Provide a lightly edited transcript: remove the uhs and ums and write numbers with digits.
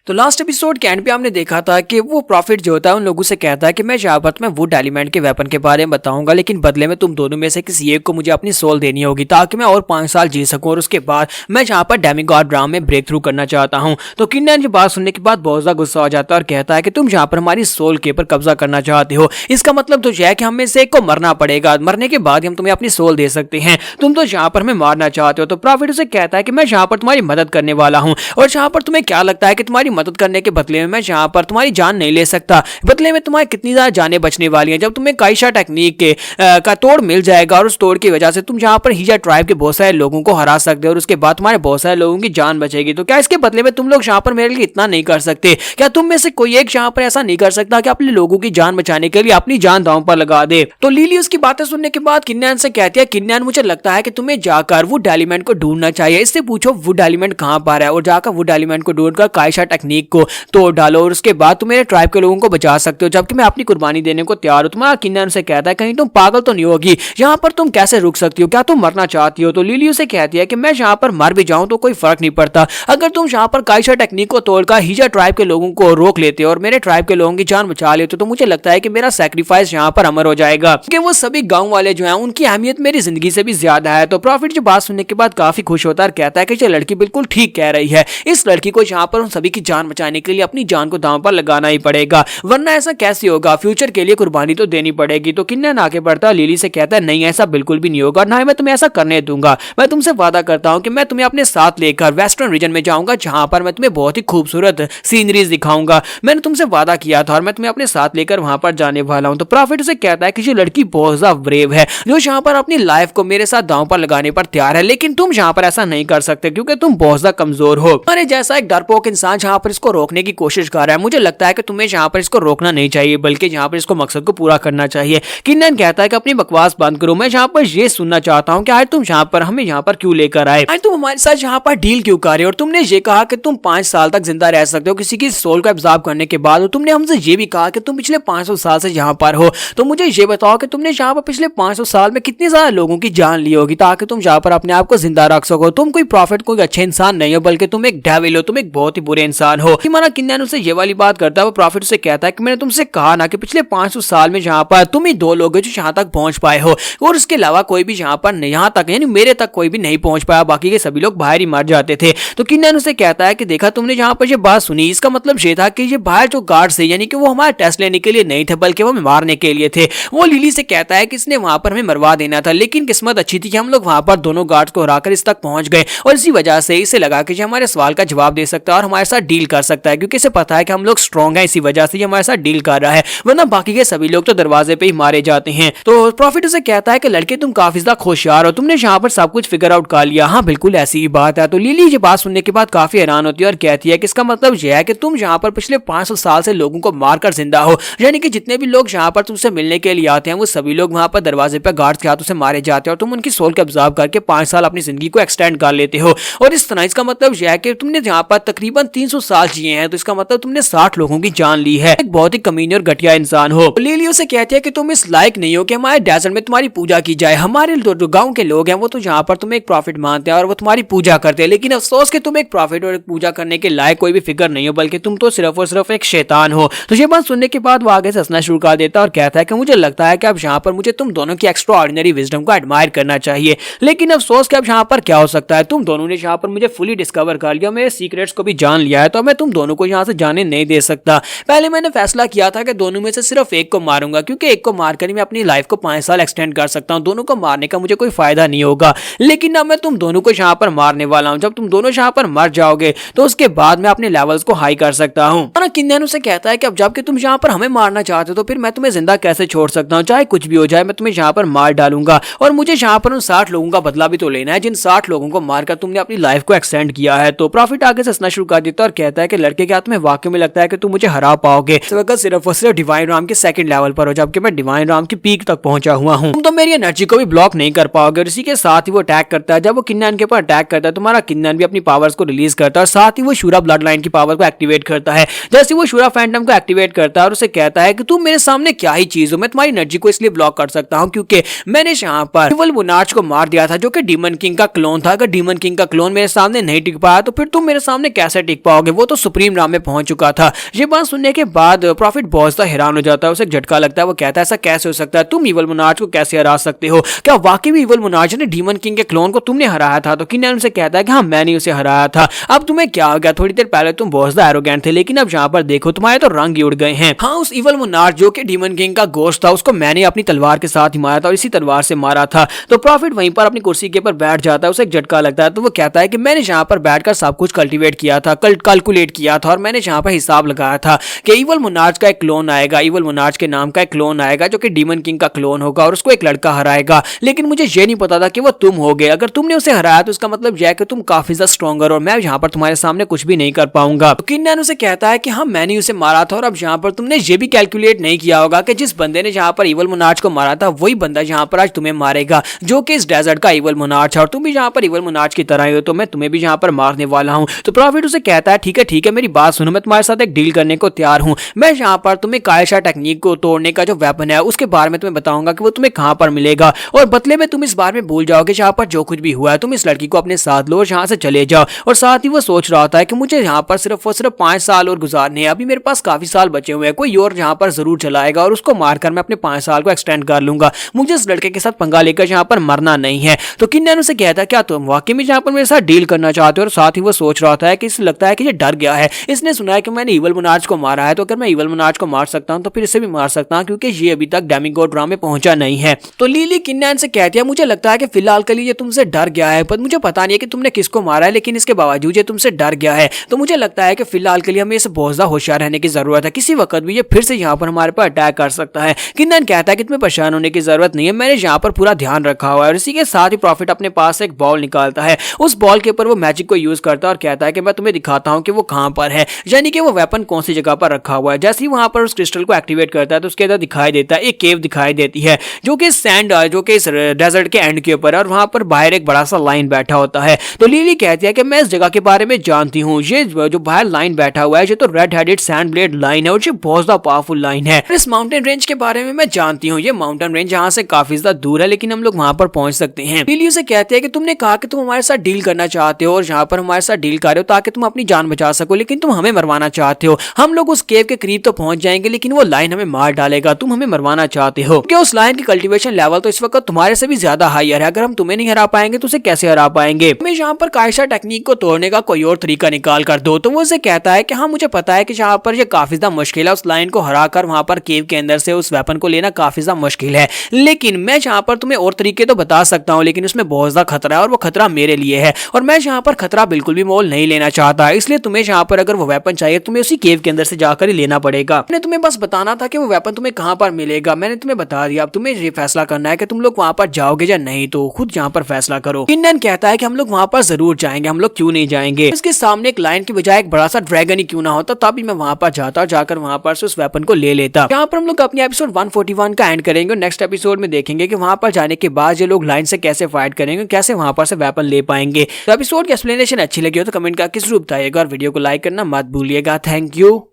तो last episode के and पे हमने देखा था कि वो प्रॉफिट जो होता है उन लोगों से कहता है कि मैं यहाँ पर तुम्हें वुड एलिमेंट के वेपन के बारे में बताऊंगा, लेकिन बदले में तुम दोनों में से किसी एक को मुझे अपनी सोल देनी होगी ताकि मैं और 5 साल जी सकूं और उसके बाद मैं यहाँ पर डेमिगॉड ब्राउन में ब्रेक थ्रू करना चाहता हूँ। तो किन्नन की बात सुनने के बाद बहुत ज्यादा गुस्सा हो जाता है और कहता है कि तुम यहाँ पर हमारी सोल के ऊपर कब्जा करना चाहते हो, इसका मतलब तो यह है कि हमें से एक को मरना पड़ेगा, मरने के बाद हम तुम्हें अपनी सोल दे सकते हैं, तुम तो यहाँ पर हमें मारना चाहते हो। तो प्रॉफिट उसे कहता है कि मैं यहाँ पर तुम्हारी मदद करने वाला हूँ और यहाँ पर तुम्हें क्या लगता है कि तुम्हारी मदद करने के बदले में मैं यहाँ पर तुम्हारी जान नहीं ले सकता, बदले में तुम्हारी कितनी ज्यादा जानें बचने वाली हैं जब तुम्हें काइशा टेक्निक के का तोड़ मिल जाएगा और उस तोड़ की वजह से तुम यहाँ पर हीजा ट्राइब के बहुत सारे लोगों को हरा सकते हो और उसके बाद तुम्हारे बहुत सारे लोगों की जान बचेगी। तो क्या इसके बदले में तुम लोग यहाँ पर मेरे लिए इतना नहीं कर सकते? क्या तुम में से कोई एक यहाँ पर ऐसा नहीं कर सकता कि अपने लोगों की जान बचाने के लिए अपनी जान दांव पर लगा दे? तो लिली उसकी बातें सुनने के बाद किन्नन से कहती है, किन्नन मुझे लगता है कि तुम्हें जाकर वुड एलिमेंट को ढूंढना चाहिए, इससे पूछो वुड एलिमेंट कहाँ पर है और जाकर वुड एलिमेंट को ढूंढकर काइशा टेक्निक को तोड़ डालो और उसके बाद तुम मेरे ट्राइब के लोगों को बचा सकते हो, जबकि मैं अपनी कुर्बानी देने को तैयार हूं। तुम्हारा किन्नन से कहता है कहीं तुम पागल तो नहीं होगी, यहाँ पर तुम कैसे रुक सकती हो, क्या तुम मरना चाहती हो? तो लिली उसे कहती है कि मैं यहाँ पर मर भी जाऊं तो कोई फर्क नहीं पड़ता, अगर तुम यहाँ पर काइशा टेक्निक को तोड़कर हीजा ट्राइब के लोगों को रोक लेते हो और मेरे ट्राइब के लोगों की जान बचा लेते हो तो मुझे लगता है कि मेरा सैक्रिफाइस यहाँ पर अमर हो जाएगा, क्योंकि वो सभी गाँव वाले जो है उनकी अहमियत मेरी जिंदगी से भी ज्यादा है। तो प्रॉफिट जो बात सुनने के बाद काफी खुश होता है और कहता है कि ये लड़की बिल्कुल ठीक कह रही है, इस लड़की को यहाँ पर उन सभी की जान बचाने के लिए अपनी जान को दांव पर लगाना ही पड़ेगा, वरना ऐसा कैसे होगा, फ्यूचर के लिए कुर्बानी तो देनी पड़ेगी। तो किन्नन आगे बढ़ता है, लिली से कहता है नहीं ऐसा बिल्कुल भी नहीं होगा, ना ही मैं तुम्हें ऐसा करने दूंगा, मैं तुमसे वादा करता हूं कि मैं तुम्हें अपने साथ लेकर वेस्टर्न रीजन में जाऊंगा जहां पर मैं तुम्हें बहुत ही खूबसूरत सीनरीज दिखाऊंगा, मैंने तुमसे वादा किया था और मैं तुम्हें अपने साथ लेकर वहां पर जाने वाला हूं। तो प्रॉफिट उसे कहता है कि ये लड़की बहुत ज्यादा ब्रेव है जो यहाँ पर अपनी लाइफ को मेरे साथ दांव पर लगाने पर तैयार है, लेकिन तुम यहाँ पर ऐसा नहीं कर सकते क्योंकि तुम बहुत ज्यादा कमजोर हो। अरे जैसा एक डरपोक इंसान जहाँ पर इसको रोकने की कोशिश कर रहा है, मुझे लगता है कि तुम्हें यहाँ पर इसको रोकना नहीं चाहिए बल्कि यहाँ पर इसको मकसद को पूरा करना चाहिए। किन्नन कहता है कि अपनी बकवास बंद करो, मैं यहाँ पर ये सुनना चाहता हूँ कि आज तुम यहाँ पर हमें यहाँ पर क्यों लेकर आए, आज तुम हमारे साथ यहाँ पर डील क्यों कर रहे हो? और तुमने ये कहा कि तुम 5 साल तक जिंदा रह सकते हो किसी की सोल को एब्जॉर्ब करने के बाद, और तुमने हमसे ये भी कहा कि तुम पिछले 500 साल से यहाँ पर हो। तो मुझे ये बताओ कि तुमने यहाँ पर पिछले 500 साल में कितने सारे लोगों की जान ली होगी ताकि तुम यहाँ पर अपने आप को जिंदा रख सको? तुम कोई प्रॉफिट कोई अच्छे इंसान नहीं हो बल्कि तुम एक डेविल हो, तुम एक बहुत ही बुरे इंसान हो। माना किन्नन उसे ये वाली बात करता है, वो प्रॉफिट से कहता है कि मैंने तुमसे कहा ना कि पिछले 500 साल में यहाँ पर तुम ही 2 लोग हो जो यहाँ तक पहुंच पाए हो और उसके अलावा कोई भी यहाँ पर यहाँ तक यानी मेरे तक कोई भी नहीं पहुंच पाया, बाकी के सभी लोग बाहर ही मर जाते थे। तो किन्नन उसे कहता है कि देखा तुमने यहाँ पर ये बात सुनी, इसका मतलब ये था कि ये बाहर जो गार्ड्स थे यानी कि वो हमारा टेस्ट लेने के लिए नहीं थे बल्कि वो हमें मारने के लिए थे। वो लिली से कहता है कि इसने वहां पर हमें मरवा देना था, लेकिन किस्मत अच्छी थी कि हम लोग वहां पर दोनों गार्ड्स को हराकर इस तक पहुंच गए और इसी वजह से इसे लगा कि ये हमारे सवाल का जवाब दे सकता है और हमारे साथ डील कर सकता है, क्योंकि इसे पता है कि हम लोग स्ट्रॉन्ग हैं, इसी वजह से ये हमारे साथ डील कर रहा है, वरना बाकी के सभी लोग तो दरवाजे पे ही मारे जाते हैं। तो प्रॉफिट उसे कहता है कि लड़के तुम काफी ज्यादा होशियार हो, तुमने यहाँ पर सब कुछ फिगर आउट कर लिया। हाँ बिल्कुल ऐसी ही बात है। तो लिली ये बात सुनने के बाद काफी हैरान होती है और कहती है कि इसका मतलब यह है कि तुम यहाँ पर पिछले 500 साल से लोगों को मारकर जिंदा हो, यानी कि जितने भी लोग यहाँ पर तुमसे मिलने के लिए आते हैं वो सभी लोग वहां पर दरवाजे पर गार्ड्स के हाथों से मारे जाते हैं और तुम उनकी सोल को एब्जॉर्ब करके 5 साल अपनी जिंदगी को एक्सटेंड कर लेते हो। और इस तरह इसका मतलब यह है कि तुमने यहाँ पर तकरीबन 300 साल जिए हैं, तो इसका मतलब तुमने 60 लोगों की जान ली है, एक बहुत ही कमीनी और घटिया इंसान हो। लिली उसे कहती है कि तुम इस लायक नहीं हो कि हमारे डेजर्ट में तुम्हारी पूजा की जाए, हमारे जो गाँव के लोग हैं वो तो यहाँ पर तुम्हें एक प्रॉफिट मानते हैं और वो तुम्हारी पूजा करते हैं, लेकिन अफसोस कि तुम एक प्रॉफिट और एक पूजा करने के लायक कोई भी फिगर नहीं हो बल्कि तुम तो सिर्फ और सिर्फ एक शैतान हो। तो ये बात सुनने के बाद वो आगे से हंसना शुरू कर देता है और कहता है कि मुझे लगता है कि अब यहाँ पर मुझे तुम दोनों की एक्स्ट्रा ऑर्डिनरी विजडम को एडमायर करना चाहिए, लेकिन अफसोस कि अब यहाँ पर क्या हो सकता है, तुम दोनों ने यहाँ पर मुझे फुली डिस्कवर कर लिया, मेरे सीक्रेट्स को भी जान लिया है, तो मैं तुम दोनों को यहाँ से जाने नहीं दे सकता। पहले मैंने फैसला किया था कि दोनों में से सिर्फ एक को मारूंगा, क्योंकि एक को मारकर ही मैं अपनी लाइफ को 5 साल एक्सटेंड कर सकता हूँ, दोनों को मारने का मुझे कोई फायदा नहीं होगा, लेकिन अब मैं तुम दोनों को यहाँ पर मारने वाला हूँ। जब तुम दोनों यहाँ पर मर जाओगे तो उसके बाद मैं अपने लेवल्स को हाई कर सकता हूँ। किन्नन उसे कहता है कि अब जबकि तुम यहाँ पर हमें मारना चाहते हो तो फिर मैं तुम्हें जिंदा कैसे छोड़ सकता हूँ, चाहे कुछ भी हो जाए मैं तुम्हें यहाँ पर मार डालूंगा और मुझे यहाँ पर उन 60 लोगों का बदला भी तो लेना है जिन 60 लोगों को मारकर तुमने अपनी लाइफ को एक्सटेंड किया है। तो प्रॉफिट आगे से हंसना शुरू कर देता है और कहता है कि लड़के के हाथ में वाकई में लगता है कि तुम मुझे हरा पाओगे, इस वक्त सिर्फ और सिर्फ डिवाइन राम के 2nd लेवल पर हो, जबकि मैं डिवाइन राम की पीक तक पहुंचा हुआ हूँ, तुम तो मेरी एनर्जी को भी ब्लॉक नहीं कर पाओगे। और इसी के साथ ही वो अटैक करता है। जब वो किन्नन के ऊपर अटैक करता है तुम्हारा किन्नन भी अपनी पावर्स को रिलीज करता है और साथ ही वो शूरा ब्लड लाइन की पावर को एक्टिवेट करता है। जैसे वो शूरा फैंटम को एक्टिवेट करता है और उसे कहता है कि तुम मेरे सामने क्या ही चीज हो, मैं तुम्हारी एनर्जी को इसलिए ब्लॉक कर सकता हूँ क्योंकि मैंने यहाँ पर इवल मोनार्च को मार दिया था जो कि डीमन किंग का क्लोन था। अगर डीमन किंग का क्लोन मेरे सामने नहीं टिक पाया तो फिर तुम मेरे सामने कैसे टिक पाओगे? वो तो सुप्रीम राम में पहुंच चुका था। ये बात सुनने के बाद प्रॉफिट बहुत सा हैरान हो जाता है, उसे एक झटका लगता है। वो कहता है ऐसा कैसे हो सकता है, तुम इवल मोनार्च को कैसे हरा सकते हो, क्या वाकई में इवल मोनार्च ने डीमन किंग के क्लोन को तुमने हराया था। तो किन्नन उनसे कहता है कि हाँ मैंने उसे हराया था। अब तुम्हें क्या हो गया, थोड़ी देर पहले तुम बहुत ज्यादा एरोगेंट थे, लेकिन अब यहाँ पर देखो तुम्हारे तो रंग ही उड़ गए हैं। हाँ उस इवल मोनार्च जो कि डीमन किंग का गोश्त था उसको मैंने अपनी तलवार के साथ ही मारा था और इसी तलवार से मारा था। तो प्रॉफिट वहीं पर अपनी कुर्सी के ऊपर बैठ जाता है, उसे एक झटका लगता है। तो वो कहता है कि मैंने यहाँ पर बैठकर सब कुछ कल्टीवेट किया था, कैलकुलेट किया था और मैंने यहाँ पर हिसाब लगाया था कि इवल मोनार्च का एक क्लोन आएगा, इवल मोनार्च के नाम का एक क्लोन आएगा जो कि डीमन किंग का क्लोन होगा और उसको एक लड़का हराएगा। लेकिन मुझे ये नहीं पता था कि वो तुम होगे। अगर तुमने उसे हराया तो उसका मतलब यह है कि तुम काफी ज्यादा स्ट्रॉन्गर और मैं यहाँ पर तुम्हारे सामने कुछ भी नहीं कर पाऊंगा। तो किन्नन उसे कहता है कि हाँ मैंने उसे मारा था और अब यहाँ पर तुमने ये भी कैलकुलेट नहीं किया होगा कि जिस बंदे ने यहाँ पर इवल मोनार्च को मारा था वही बंदा यहाँ पर आज तुम्हें मारेगा, जो कि इस डेजर्ट का इवल मोनार्च है और तुम भी यहाँ पर इवल मोनार्च की तरह ही हो, तो मैं तुम्हें भी यहाँ पर मारने वाला हूँ। तो प्रॉफिट उसे कहता है ठीक है मेरी बात सुनो, मैं तुम्हारे साथ एक डील करने को तैयार हूँ। मैं यहाँ पर तुम्हें कायशा टेक्निक को तोड़ने का जो वेपन है उसके बारे में तुम्हें बताऊंगा कि वो तुम्हें कहाँ पर मिलेगा और बदले में तुम इस बारे में भूल जाओगे यहाँ पर जो कुछ भी हुआ है। तुम इस लड़की को अपने साथ लो और यहाँ से चले जाओ। और साथ ही वो सोच रहा होता है कि मुझे यहाँ पर सिर्फ 5 साल और गुजारने हैं, अभी मेरे पास काफी साल बचे हुए हैं, कोई और यहाँ पर जरूर चलाएगा और उसको मारकर मैं अपने 5 साल को एक्सटेंड कर लूंगा। मुझे इस लड़के के साथ पंगा लेकर यहाँ पर मरना नहीं है। तो किन्नन उसे कहता है क्या तुम वाकई में यहाँ पर मेरे साथ डील करना चाहते हो। और साथ ही वो सोच रहा होता है कि इसे लगता है कि ये डर गया है, इसने सुना है कि मैंने इवल मोनार्च को मारा है, तो अगर मैं इवल मोनार्च को मार सकता हूँ तो फिर इसे भी मार सकता हूँ क्योंकि ये अभी तक डेमिगॉड राम में पहुंचा नहीं है। तो लिली किन्नन से कहती है मुझे लगता है कि फिलहाल के लिए ये तुमसे डर गया है, पर मुझे पता नहीं है कि तुमने किसको मारा है, लेकिन इसके बावजूद ये तुमसे डर गया है। तो मुझे लगता है कि फिलहाल के लिए हमें इसे बहुत ज्यादा होशियार रहने की जरूरत है, किसी वक्त भी ये फिर से यहाँ पर हमारे पर अटैक कर सकता है। किन्नन कहता है कि तुम्हें परेशान होने की जरूरत नहीं है, मैंने यहाँ पर पूरा ध्यान रखा हुआ है। और इसी के साथ ही प्रॉफिट अपने पास एक बॉल निकालता है, उस बॉल के ऊपर वो मैजिक को यूज करता है और कहता है कि मैं तुम्हें दिखाता हूँ कि वो कहाँ पर है, यानी कि वो वेपन कौन सी जगह पर रखा हुआ है। जैसे ही वहां पर उस क्रिस्टल को एक्टिवेट करता है तो उसके अंदर दिखाई देता है एक केव दिखाई देती है जो कि सैंड जो कि इस डेजर्ट के एंड के ऊपर है और वहां पर बाहर एक बड़ा सा लाइन बैठा होता है। तो लिली कहती है कि मैं इस जगह के बारे में जानती हूँ, ये जो बाहर लाइन बैठा हुआ है ये तो red headed sand blade line है और ये बहुत ज्यादा पावरफुल लाइन है। इस माउंटेन रेंज के बारे में मैं जानती हूँ, ये माउंटेन रेंज यहाँ से काफी ज्यादा दूर है लेकिन हम लोग वहां पर पहुंच सकते हैं। लिली उसे कहती है कि तुमने कहा कि तुम हमारे साथ डील करना चाहते हो और यहाँ पर हमारे साथ डील कर रहे हो ताकि तुम अपनी जान बचा सको, लेकिन तुम हमें मरवाना चाहते हो। हम लोग उस केव के करीब तो पहुंच जाएंगे लेकिन वो लाइन हमें मार डालेगा, तुम हमें मरवाना चाहते हो क्योंकि उस लाइन की कल्टीवेशन लेवल तो इस वक्त तुम्हारे से भी ज्यादा हायर है। अगर हम तुम्हें नहीं हरा पाएंगे तो उसे कैसे हरा पाएंगे। हमें यहाँ पर कायशा टेक्निक को तोड़ने का कोई और तरीका निकाल कर दो। तो वो उसे कहता है कि हाँ मुझे पता है कि यहाँ पर ये काफी ज्यादा मुश्किल है, उस लाइन को हरा कर वहां पर केव के अंदर से उस वेपन को लेना काफी ज्यादा मुश्किल है, लेकिन मैं यहाँ पर तुम्हें और तरीके तो बता सकता हूँ, लेकिन उसमें बहुत ज्यादा खतरा है और वो खतरा मेरे लिए है और मैं यहाँ पर खतरा बिल्कुल भी मोल नहीं लेना चाहता। इसलिए तुम्हें यहाँ पर अगर वो वेपन चाहिए तुम्हें उसी केव के अंदर से जाकर ही लेना पड़ेगा। मैंने तुम्हें बस बताना था कि वो वेपन तुम्हें कहाँ पर मिलेगा, मैंने तुम्हें बता दिया। अब तुम्हें ये फैसला करना है कि तुम लोग वहां पर जाओगे या नहीं, तो खुद यहाँ पर फैसला करो। किन्नन कहता है कि हम लोग वहां पर जरूर जाएंगे, हम लोग क्यों नहीं जाएंगे। इसके सामने एक लाइन की बजाय एक बड़ा सा ड्रैगन ही क्यों ना होता, तभी मैं वहां पर जाता और जाकर वहां पर से उस वेपन को ले लेता। यहाँ पर हम लोग अपनी एपिसोड 141 का एंड करेंगे और नेक्स्ट एपिसोड में देखेंगे कि वहां पर जाने के बाद ये लोग लाइन से कैसे फाइट करेंगे, कैसे वहां पर से वेपन ले पाएंगे। तो एपिसोड की एक्सप्लेनेशन अच्छी लगी हो तो कमेंट करके जरूर बताइएगा और वीडियो को लाइक करना मत भूलिएगा। Thank you.